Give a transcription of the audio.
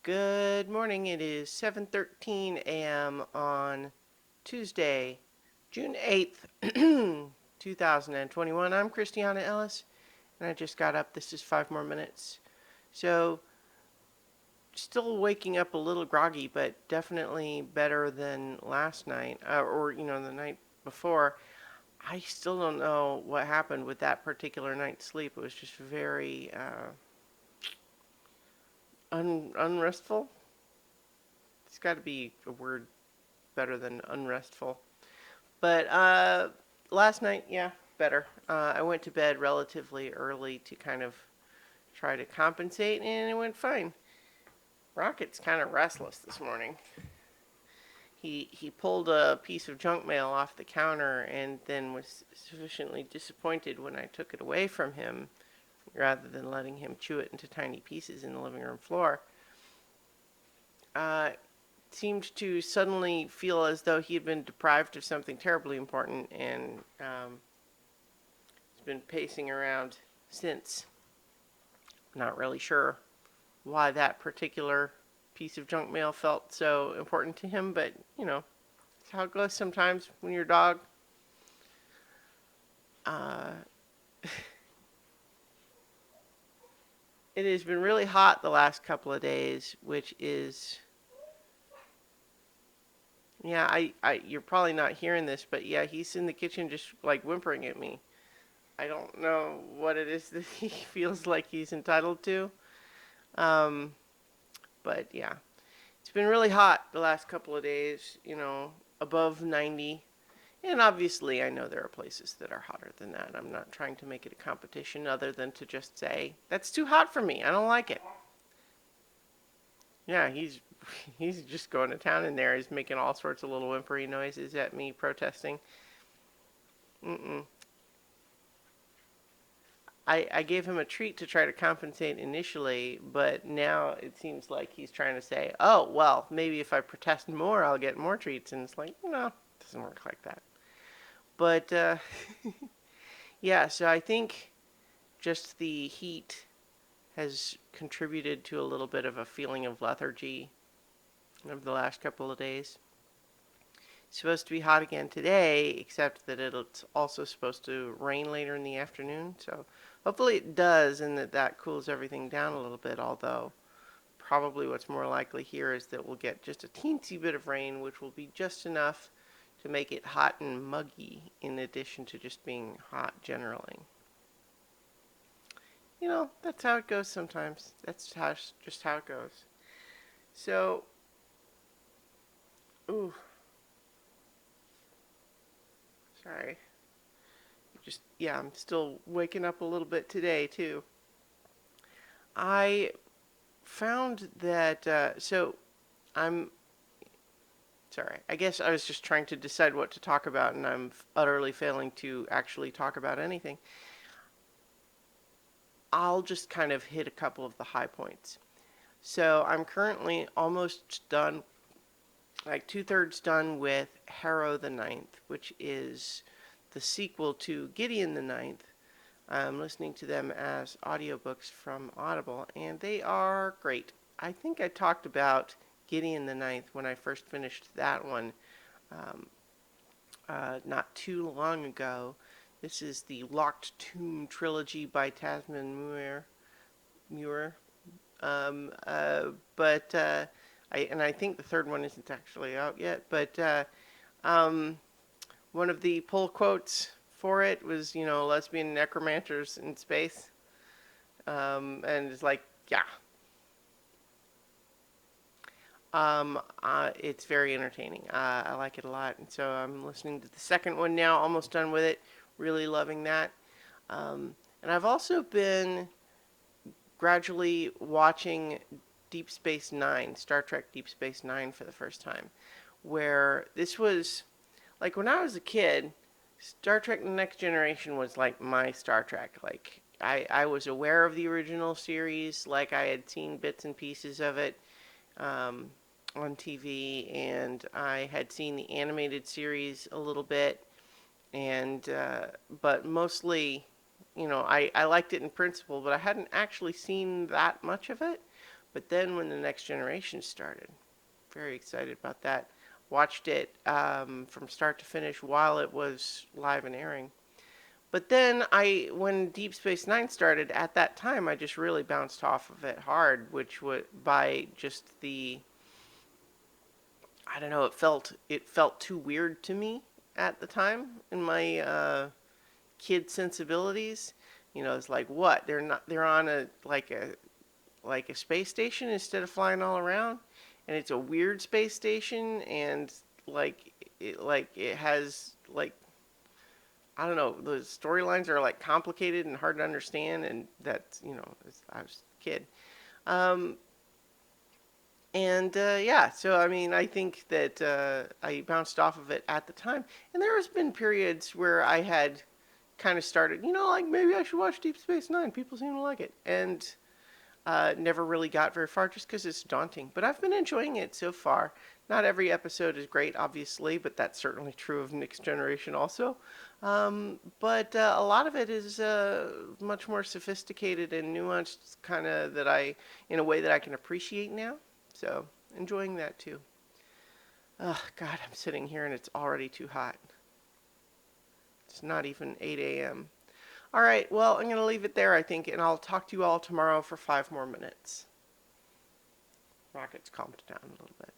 Good morning. It is 7:13 a.m. on Tuesday, June 8th, 2021. I'm Christiana Ellis, and I just got up. This is 5 more minutes. So, still waking up a little groggy, but definitely better than last night, or the night before. I still don't know what happened with that particular night's sleep. It was just very unrestful. It's got to be a word better than unrestful. But last night, yeah, better. I went to bed relatively early to kind of try to compensate, and it went fine. Rocket's kind of restless this morning. He pulled a piece of junk mail off the counter and then was sufficiently disappointed when I took it away from him rather than letting him chew it into tiny pieces in the living room floor. Uh, seemed to suddenly feel as though he had been deprived of something terribly important and has been pacing around since. Not really sure why that particular piece of junk mail felt so important to him, but it's how it goes sometimes when you're a dog. Uh, it has been really hot the last couple of days, which is, yeah, you're probably not hearing this, but yeah, he's in the kitchen just like whimpering at me. I don't know what it is that he feels like he's entitled to. Um, but yeah, it's been really hot the last couple of days, above 90. And obviously, I know there are places that are hotter than that. I'm not trying to make it a competition other than to just say, that's too hot for me. I don't like it. Yeah, he's just going to town in there. He's making all sorts of little whimpery noises at me protesting. Mm-mm. I gave him a treat to try to compensate initially, but now it seems like he's trying to say, oh, well, maybe if I protest more, I'll get more treats. And it's like, no, it doesn't work like that. But, yeah, so I think just the heat has contributed to a little bit of a feeling of lethargy over the last couple of days. It's supposed to be hot again today, except that it's also supposed to rain later in the afternoon. So hopefully it does, and that cools everything down a little bit. Although probably what's more likely here is that we'll get just a teensy bit of rain, which will be just enough to make it hot and muggy, in addition to just being hot generally. That's how it goes sometimes. That's just how it goes. So, ooh, sorry. Yeah, I'm still waking up a little bit today, too. I found that, I'm sorry. I guess I was just trying to decide what to talk about, and I'm utterly failing to actually talk about anything. I'll just kind of hit a couple of the high points. So I'm currently almost done, like two-thirds done with Harrow the Ninth, which is the sequel to Gideon the Ninth. I'm listening to them as audiobooks from Audible, and they are great. I think I talked about Gideon the Ninth when I first finished that one um, not too long ago. This is the Locked Tomb trilogy by Tasman Muir. But I think the third one isn't actually out yet. But um, one of the pull quotes for it was, lesbian necromancers in space, and it's like, yeah. It's very entertaining. I like it a lot, and so I'm listening to the second one now. Almost done with it. Really loving that. And I've also been gradually watching Deep Space Nine, Star Trek Deep Space Nine for the first time. Where this was, like, when I was a kid, Star Trek The Next Generation was like my Star Trek. Like, I was aware of the original series, like, I had seen bits and pieces of it um, on TV, and I had seen the animated series a little bit, and but mostly, I liked it in principle, but I hadn't actually seen that much of it. But then when the next generation started, very excited about that. Watched it from start to finish while it was live and airing. But then when Deep Space Nine started, at that time, I just really bounced off of it hard, which would by just I don't know, it felt too weird to me at the time in my kid sensibilities. It's like what they're on a space station instead of flying all around, and it's a weird space station, and it has I don't know, the storylines are like complicated and hard to understand, and that's I was a kid. Um, and yeah, so I mean, I think that I bounced off of it at the time, and there has been periods where I had kind of started, like maybe I should watch Deep Space Nine. People seem to like it, and never really got very far just because it's daunting. But I've been enjoying it so far. Not every episode is great, obviously, but that's certainly true of Next Generation also. But a lot of it is much more sophisticated and nuanced, kind of in a way that I can appreciate now. So enjoying that too. Oh God, I'm sitting here and it's already too hot. It's not even 8 a.m. All right, well, I'm going to leave it there, I think, and I'll talk to you all tomorrow for 5 more minutes. Rocket's calmed down a little bit.